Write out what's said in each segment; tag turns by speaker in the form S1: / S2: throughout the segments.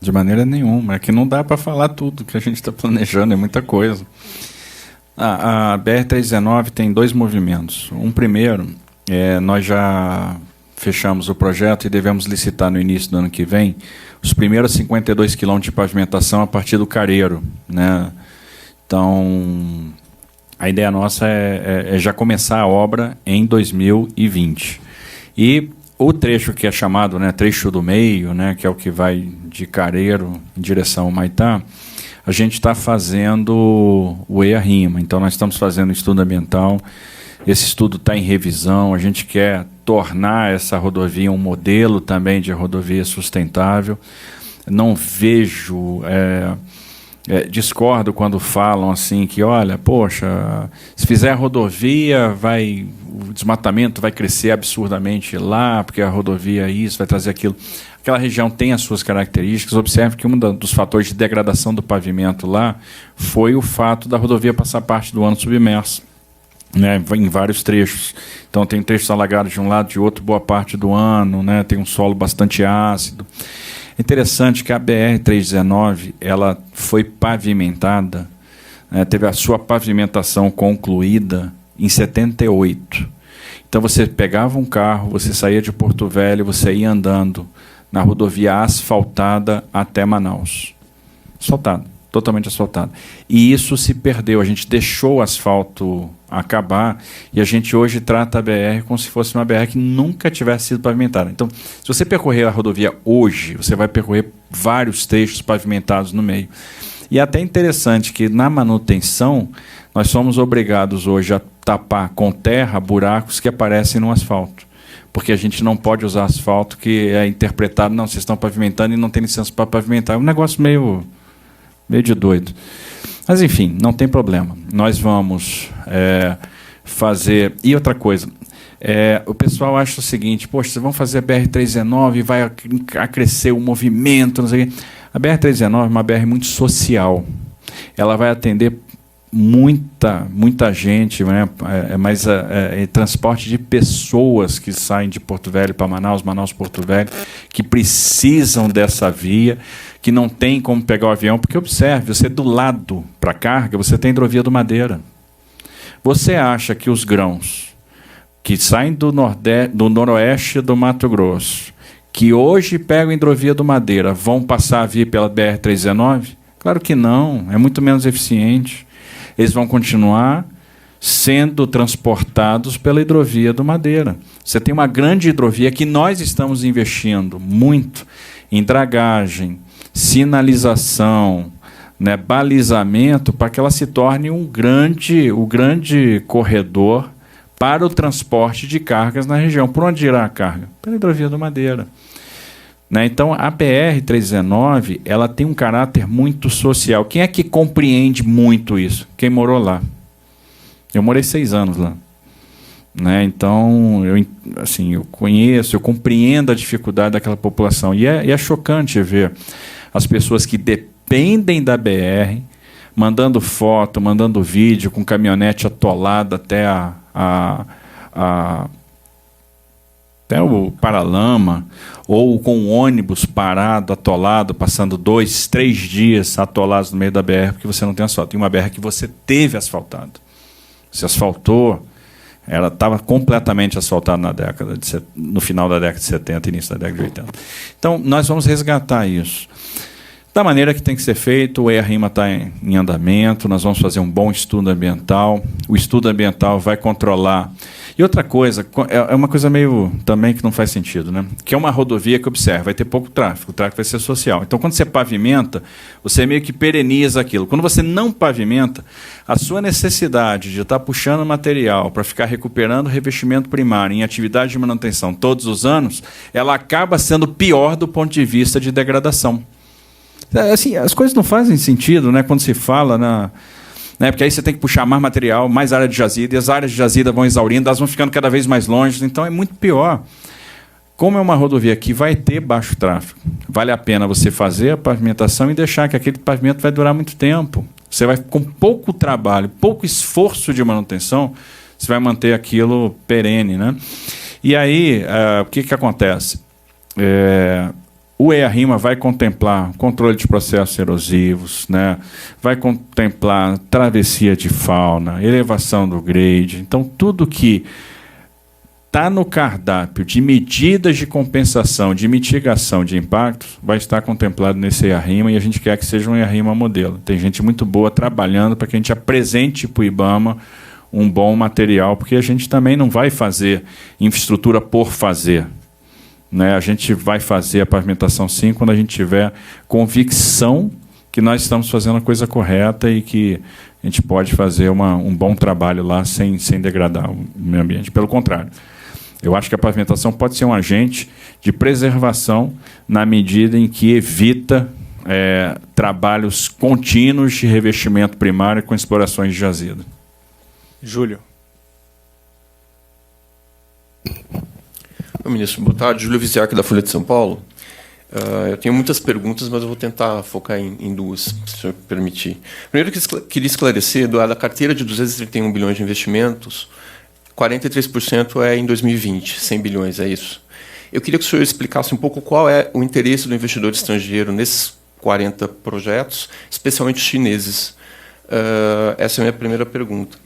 S1: de maneira nenhuma. É que não dá para falar tudo que a gente está planejando, é muita coisa. A BR-319 tem 2 movimentos. Um primeiro, nós já fechamos o projeto e devemos licitar no início do ano que vem os primeiros 52 quilômetros de pavimentação a partir do Careiro, né? Então, a ideia nossa é já começar a obra em 2020. E o trecho que é chamado, né, trecho do meio, né, que é o que vai de Careiro em direção ao Humaitá, a gente está fazendo o EIA-RIMA. Então, nós estamos fazendo um estudo ambiental. Esse estudo está em revisão. A gente quer tornar essa rodovia um modelo também de rodovia sustentável. Não vejo... discordo quando falam assim que, olha, poxa, se fizer rodovia, o desmatamento vai crescer absurdamente lá, porque a rodovia é isso, vai trazer aquilo. Aquela região tem as suas características. Observe que um dos fatores de degradação do pavimento lá foi o fato da rodovia passar parte do ano submerso, né, em vários trechos. Então tem trechos alagados de um lado, de outro, boa parte do ano, né, tem um solo bastante ácido. Interessante que a BR-319 ela foi pavimentada, teve a sua pavimentação concluída em 78. Então você pegava um carro, você saía de Porto Velho, você ia andando na rodovia asfaltada até Manaus. Asfaltada, totalmente asfaltada. E isso se perdeu, a gente deixou o asfalto acabar e a gente hoje trata a BR como se fosse uma BR que nunca tivesse sido pavimentada. Então, se você percorrer a rodovia hoje, você vai percorrer vários trechos pavimentados no meio. E é até interessante que na manutenção nós somos obrigados hoje a tapar com terra buracos que aparecem no asfalto. Porque a gente não pode usar asfalto que é interpretado, não, vocês estão pavimentando e não tem licença para pavimentar. É um negócio meio de doido. Mas, enfim, não tem problema. Nós vamos fazer... E outra coisa, o pessoal acha o seguinte, poxa, vocês vão fazer a BR-319 e vai crescer o movimento, não sei o quê. A BR-319 é uma BR muito social. Ela vai atender muita gente, né? Mas transporte de pessoas que saem de Porto Velho para Manaus, Manaus-Porto Velho, que precisam dessa via, que não tem como pegar o avião, porque observe, você do lado para carga, você tem a hidrovia do Madeira. Você acha que os grãos que saem do noroeste do Mato Grosso, que hoje pegam a hidrovia do Madeira, vão passar a vir pela BR-319? Claro que não, é muito menos eficiente. Eles vão continuar sendo transportados pela hidrovia do Madeira. Você tem uma grande hidrovia que nós estamos investindo muito em dragagem, sinalização, né, balizamento, para que ela se torne o grande corredor para o transporte de cargas na região. Por onde irá a carga? Pela hidrovia do Madeira. Né? Então, a BR-319 ela tem um caráter muito social. Quem é que compreende muito isso? Quem morou lá. Eu morei 6 anos lá. Né? Então, eu conheço, eu compreendo a dificuldade daquela população. E é chocante ver as pessoas que dependem da BR, mandando foto, mandando vídeo, com caminhonete atolada até até o Paralama, ou com um ônibus parado, atolado, passando 2, 3 dias atolados no meio da BR, porque você não tem asfalto. Tem uma BR que você teve asfaltado. Você asfaltou, ela estava completamente asfaltada no final da década de 70, início da década de 80. Então, nós vamos resgatar isso. Da maneira que tem que ser feito, o EIA-RIMA está em andamento, nós vamos fazer um bom estudo ambiental, o estudo ambiental vai controlar. E outra coisa, é uma coisa meio também que não faz sentido, né? Que é uma rodovia que, observa, vai ter pouco tráfego, o tráfego vai ser social. Então, quando você pavimenta, você meio que pereniza aquilo. Quando você não pavimenta, a sua necessidade de estar puxando material para ficar recuperando o revestimento primário em atividade de manutenção todos os anos, ela acaba sendo pior do ponto de vista de degradação. Assim, as coisas não fazem sentido, né, quando se fala porque aí você tem que puxar mais material, mais área de jazida, e as áreas de jazida vão exaurindo, elas vão ficando cada vez mais longe, então é muito pior. Como é uma rodovia que vai ter baixo tráfego, vale a pena você fazer a pavimentação e deixar que aquele pavimento vai durar muito tempo. Você vai, com pouco trabalho, pouco esforço de manutenção, você vai manter aquilo perene, né? E aí, o que acontece? O EARIMA vai contemplar controle de processos erosivos, né? Vai contemplar travessia de fauna, elevação do grade. Então, tudo que está no cardápio de medidas de compensação, de mitigação de impactos, vai estar contemplado nesse EARIMA, e a gente quer que seja um EARIMA modelo. Tem gente muito boa trabalhando para que a gente apresente para o IBAMA um bom material, porque a gente também não vai fazer infraestrutura por fazer. Né? A gente vai fazer a pavimentação sim quando a gente tiver convicção que nós estamos fazendo a coisa correta e que a gente pode fazer um bom trabalho lá sem degradar o meio ambiente. Pelo contrário, eu acho que a pavimentação pode ser um agente de preservação na medida em que evita trabalhos contínuos de revestimento primário com explorações de jazido.
S2: Júlio.
S3: Ministro, boa tarde. Júlio Viziac, da Folha de São Paulo. Eu tenho muitas perguntas, mas eu vou tentar focar em duas, se o senhor permitir. Primeiro, eu queria esclarecer, da carteira de 231 bilhões de investimentos, 43% é em 2020, 100 bilhões, é isso? Eu queria que o senhor explicasse um pouco qual é o interesse do investidor estrangeiro nesses 40 projetos, especialmente os chineses. Essa é a minha primeira pergunta.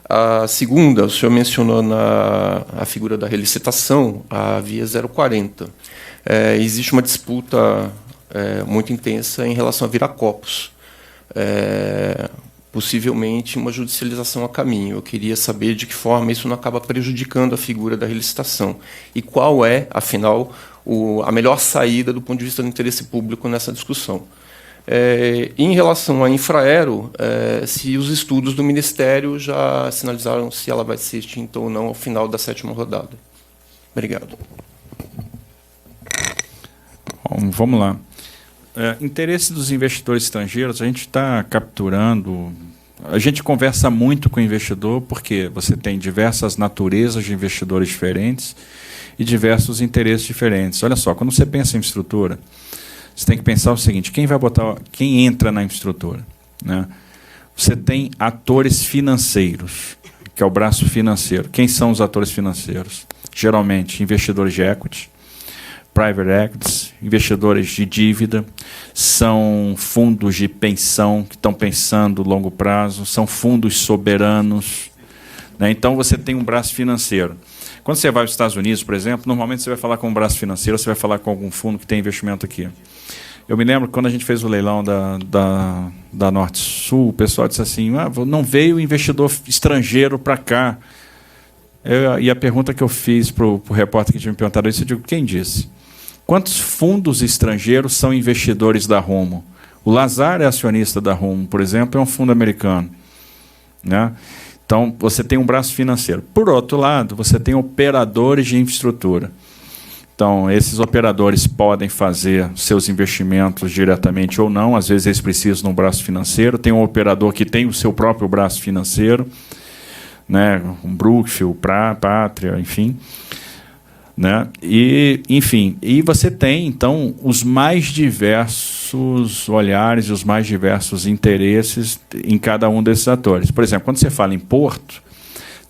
S3: A segunda, o senhor mencionou a figura da relicitação, a Via 040. Existe uma disputa muito intensa em relação a Viracopos. Possivelmente uma judicialização a caminho. Eu queria saber de que forma isso não acaba prejudicando a figura da relicitação. E qual é, afinal, a melhor saída do ponto de vista do interesse público nessa discussão. Em relação à Infraero, se os estudos do Ministério já sinalizaram se ela vai ser extinta ou não ao final da 7ª rodada. Obrigado.
S1: Bom, vamos lá. Interesse dos investidores estrangeiros, a gente está capturando... A gente conversa muito com o investidor porque você tem diversas naturezas de investidores diferentes e diversos interesses diferentes. Olha só, quando você pensa em infraestrutura, você tem que pensar o seguinte: quem entra na infraestrutura, né? Você tem atores financeiros, que é o braço financeiro. Quem são os atores financeiros? Geralmente investidores de equity, private equities, investidores de dívida, são fundos de pensão que estão pensando longo prazo, são fundos soberanos, né? Então você tem um braço financeiro. Quando você vai aos Estados Unidos, por exemplo, normalmente você vai falar com um braço financeiro, você vai falar com algum fundo que tem investimento aqui. Eu me lembro que quando a gente fez o leilão da Norte Sul, o pessoal disse assim: não veio investidor estrangeiro para cá. E a pergunta que eu fiz para o repórter que tinha me perguntado isso, eu digo: quem disse? Quantos fundos estrangeiros são investidores da Rumo? O Lazar é acionista da Rumo, por exemplo, é um fundo americano, né? Então, você tem um braço financeiro. Por outro lado, você tem operadores de infraestrutura. Então, esses operadores podem fazer seus investimentos diretamente ou não. Às vezes, eles precisam de um braço financeiro. Tem um operador que tem o seu próprio braço financeiro, né? Um Brookfield, Pátria, enfim. Né? E você tem, então, os mais diversos olhares e os mais diversos interesses em cada um desses atores. Por exemplo, quando você fala em porto,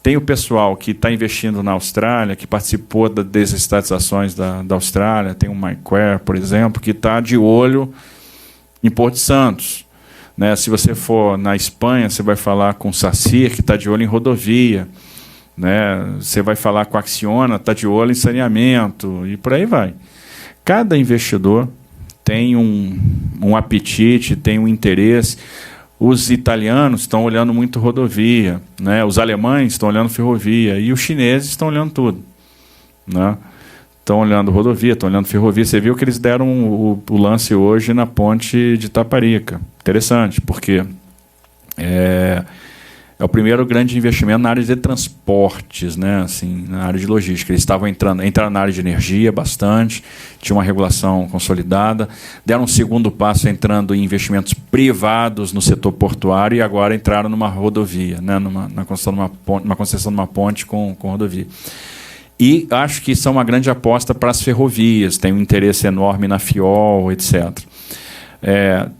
S1: tem o pessoal que está investindo na Austrália, que participou das desestatizações da Austrália, tem o MyQuare, por exemplo, que está de olho em Porto de Santos. Né? Se você for na Espanha, você vai falar com o SACIR, que está de olho em rodovia. Né? Você vai falar com a Acciona, está de olho em saneamento, e por aí vai. Cada investidor tem um apetite, tem um interesse. Os italianos estão olhando muito rodovia, né? Os alemães estão olhando ferrovia, e os chineses estão olhando tudo. Né? Estão olhando rodovia, estão olhando ferrovia. Você viu que eles deram o lance hoje na ponte de Taparica. Interessante, porque é o primeiro grande investimento na área de transportes, né? Assim, na área de logística. Eles entraram na área de energia bastante, tinha uma regulação consolidada, deram um segundo passo entrando em investimentos privados no setor portuário e agora entraram numa rodovia, né? Na concessão de uma ponte com rodovia. E acho que são uma grande aposta para as ferrovias, tem um interesse enorme na FIOL, etc.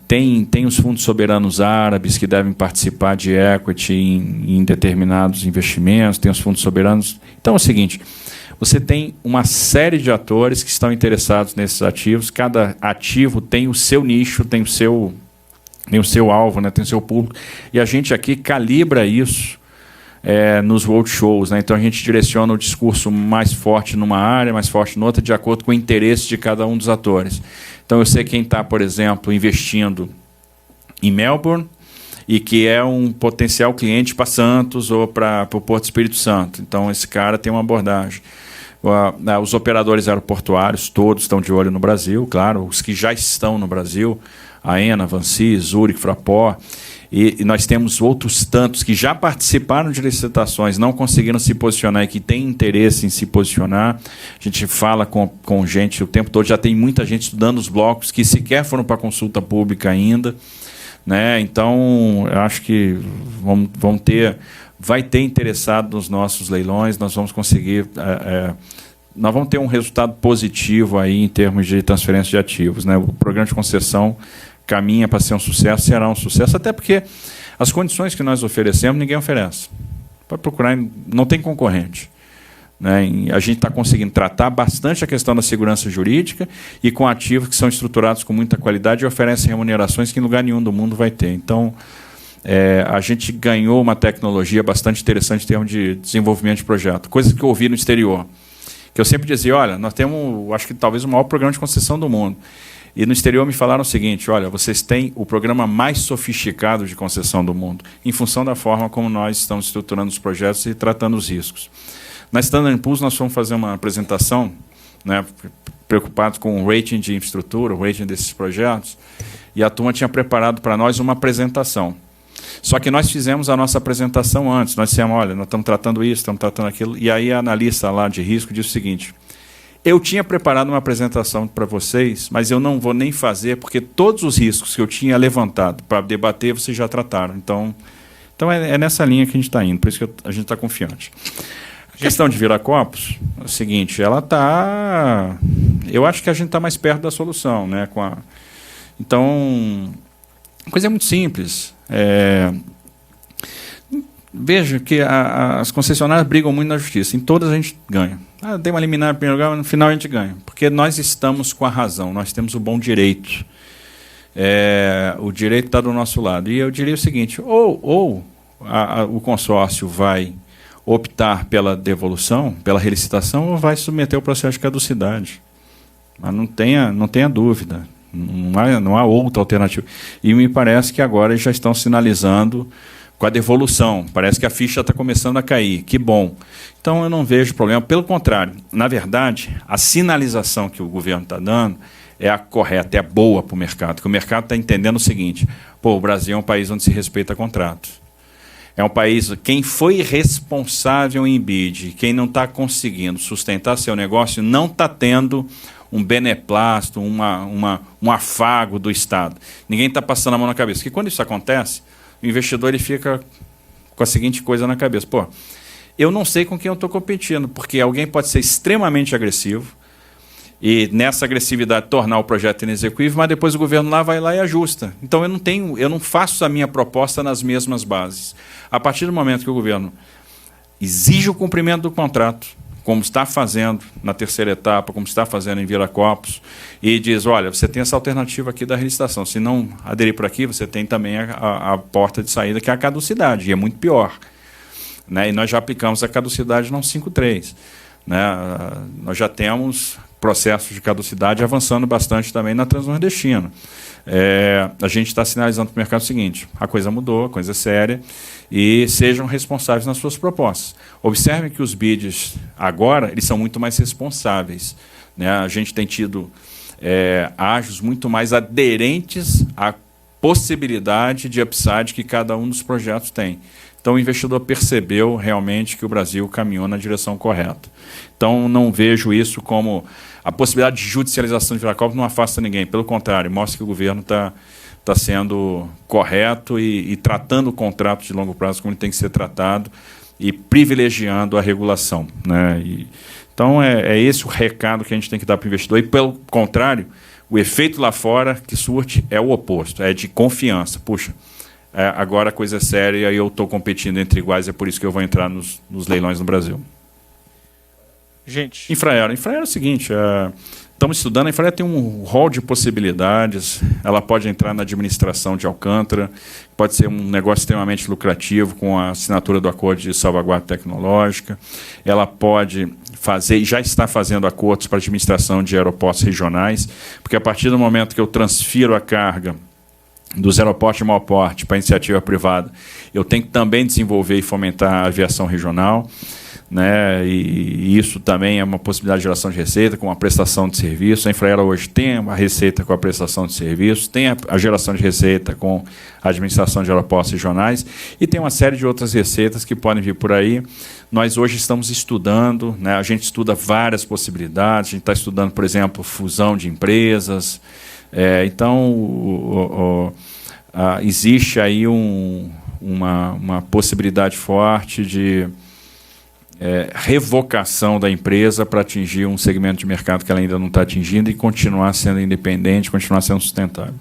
S1: Tem os fundos soberanos árabes que devem participar de equity em determinados investimentos, tem os fundos soberanos. Então é o seguinte: você tem uma série de atores que estão interessados nesses ativos. Cada ativo tem o seu nicho, tem o seu alvo, né? Tem o seu público. E a gente aqui calibra isso nos roadshows, né? Então a gente direciona o discurso mais forte numa área, mais forte noutra, de acordo com o interesse de cada um dos atores. Então eu sei quem está, por exemplo, investindo em Melbourne e que é um potencial cliente para Santos ou para o Porto Espírito Santo. Então esse cara tem uma abordagem. Os operadores aeroportuários todos estão de olho no Brasil, claro, os que já estão no Brasil, a ENA, Vancy, Zurich, Fraport, e nós temos outros tantos que já participaram de licitações, não conseguiram se posicionar e que têm interesse em se posicionar. A gente fala com gente o tempo todo, já tem muita gente estudando os blocos que sequer foram para consulta pública ainda, né? Então, eu acho que vai ter interessado nos nossos leilões, nós vamos conseguir... nós vamos ter um resultado positivo aí em termos de transferência de ativos, né? O programa de concessão caminha para ser um sucesso, será um sucesso, até porque as condições que nós oferecemos, ninguém oferece. Pode procurar, não tem concorrente. Né? A gente está conseguindo tratar bastante a questão da segurança jurídica e com ativos que são estruturados com muita qualidade e oferecem remunerações que em lugar nenhum do mundo vai ter. Então, a gente ganhou uma tecnologia bastante interessante em termos de desenvolvimento de projeto, coisas que eu ouvi no exterior, que eu sempre dizia, olha, nós temos, acho que talvez o maior programa de concessão do mundo. E no exterior me falaram o seguinte, olha, vocês têm o programa mais sofisticado de concessão do mundo, em função da forma como nós estamos estruturando os projetos e tratando os riscos. Na Standard & Poor's nós fomos fazer uma apresentação, né, preocupados com o rating de infraestrutura, o rating desses projetos, e a turma tinha preparado para nós uma apresentação. Só que nós fizemos a nossa apresentação antes, nós dissemos, olha, nós estamos tratando isso, estamos tratando aquilo, e aí a analista lá de risco disse o seguinte, eu tinha preparado uma apresentação para vocês, mas eu não vou nem fazer, porque todos os riscos que eu tinha levantado para debater, vocês já trataram. Então é nessa linha que a gente está indo, por isso que a gente está confiante. A questão de Viracopos é o seguinte, ela está... Eu acho que a gente está mais perto da solução, né? Então, a coisa é muito simples. Veja que as concessionárias brigam muito na justiça. Em todas a gente ganha. Tem uma liminar em primeiro lugar, mas no final a gente ganha. Porque nós estamos com a razão, nós temos o bom direito. O direito está do nosso lado. E eu diria o seguinte, ou o consórcio vai optar pela devolução, pela relicitação, ou vai submeter o processo de caducidade. Mas não tenha dúvida. Não há outra alternativa. E me parece que agora eles já estão sinalizando com a devolução. Parece que a ficha está começando a cair. Que bom. Então, eu não vejo problema. Pelo contrário, na verdade, a sinalização que o governo está dando é a correta, é a boa para o mercado. Porque o mercado está entendendo o seguinte, o Brasil é um país onde se respeita contrato. É um país, quem foi responsável em bid, quem não está conseguindo sustentar seu negócio, não está tendo um beneplácito, um afago do Estado. Ninguém está passando a mão na cabeça. Porque quando isso acontece, o investidor ele fica com a seguinte coisa na cabeça. Eu não sei com quem eu estou competindo, porque alguém pode ser extremamente agressivo e, nessa agressividade, tornar o projeto inexequível, mas depois o governo vai lá e ajusta. Então, eu não faço a minha proposta nas mesmas bases. A partir do momento que o governo exige o cumprimento do contrato, como está fazendo na terceira etapa, como está fazendo em Viracopos, e diz, olha, você tem essa alternativa aqui da relicitação, se não aderir por aqui, você tem também a porta de saída, que é a caducidade, e é muito pior. Né? E nós já aplicamos a caducidade no 53. Né? Nós já temos processos de caducidade avançando bastante também na Transnordestina. A gente está sinalizando para o mercado o seguinte, a coisa mudou, a coisa é séria, e sejam responsáveis nas suas propostas. Observem que os bids agora eles são muito mais responsáveis. Né? A gente tem tido ágios muito mais aderentes à possibilidade de upside que cada um dos projetos tem. Então, o investidor percebeu realmente que o Brasil caminhou na direção correta. Então, não vejo isso como... A possibilidade de judicialização de Viracopos não afasta ninguém. Pelo contrário, mostra que o governo está sendo correto e tratando o contrato de longo prazo como ele tem que ser tratado e privilegiando a regulação. Né? Então, é esse o recado que a gente tem que dar para o investidor. E, pelo contrário, o efeito lá fora que surte é o oposto, é de confiança. Puxa, agora a coisa é séria e eu estou competindo entre iguais, é por isso que eu vou entrar nos leilões no Brasil.
S2: Gente.
S1: Infraero é o seguinte, estamos estudando, a Infraero tem um rol de possibilidades, ela pode entrar na administração de Alcântara, pode ser um negócio extremamente lucrativo com a assinatura do acordo de salvaguarda tecnológica, ela pode fazer, e já está fazendo acordos para administração de aeroportos regionais, porque a partir do momento que eu transfiro a carga dos aeroportos de maior porte para a iniciativa privada, eu tenho que também desenvolver e fomentar a aviação regional, né? E isso também é uma possibilidade de geração de receita com a prestação de serviço. A Infraero hoje tem a receita com a prestação de serviço, tem a geração de receita com a administração de aeroportos regionais e tem uma série de outras receitas que podem vir por aí. Nós hoje estamos estudando, né? A gente estuda várias possibilidades, a gente está estudando, por exemplo, fusão de empresas. Então, existe aí uma possibilidade forte de revocação da empresa para atingir um segmento de mercado que ela ainda não está atingindo e continuar sendo independente, continuar sendo sustentável.